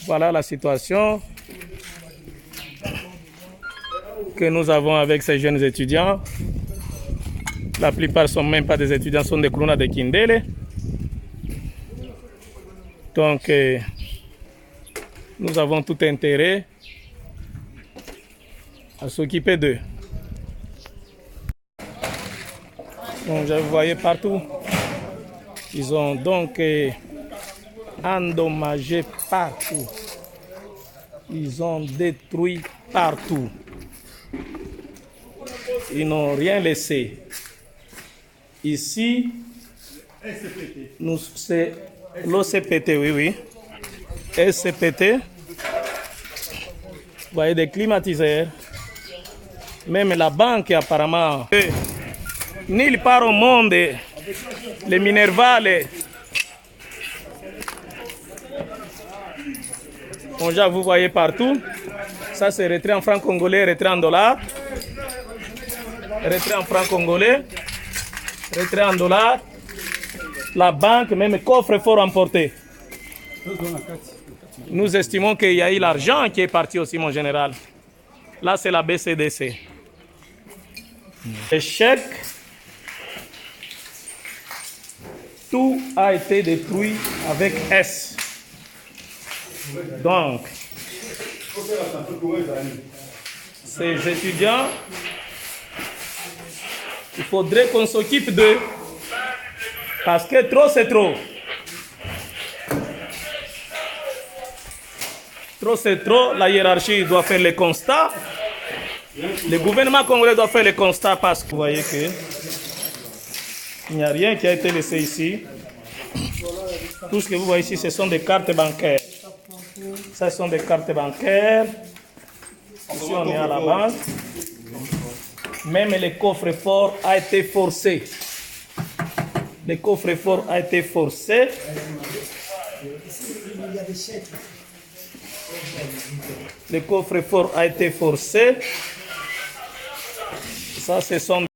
Voilà la situation que nous avons avec ces jeunes étudiants. La plupart ne sont même pas des étudiants, sont des clowns de Kindele. Donc, nous avons tout intérêt à s'occuper d'eux. Donc, vous voyez partout, ils ont donc endommagé partout. Ils ont détruit partout. Ils n'ont rien laissé. Ici, c'est l'OCPT, oui. SCPT. Vous voyez des climatiseurs. Même la banque, apparemment. Nulle part au monde, les Minerva, vous voyez partout. Ça, c'est retrait en francs congolais, retrait en dollars. Retrait en francs congolais, retrait en dollars. La banque, même coffre-fort emporté. Nous estimons qu'il y a eu l'argent qui est parti aussi, mon général. Là, c'est la BCDC. Les chèques, tout a été détruit avec S. Donc, ces étudiants, il faudrait qu'on s'occupe d'eux. Parce que trop, c'est trop. Trop, c'est trop. La hiérarchie doit faire le constat. Le gouvernement congolais doit faire le constat parce que vous voyez qu'il n'y a rien qui a été laissé ici. Tout ce que vous voyez ici, ce sont des cartes bancaires. Ce sont des cartes bancaires. Ici, on est à la banque. Même le coffre-fort a été forcé. Le coffre-fort a été forcé. Le coffre-fort a été forcé. Ça, ce sont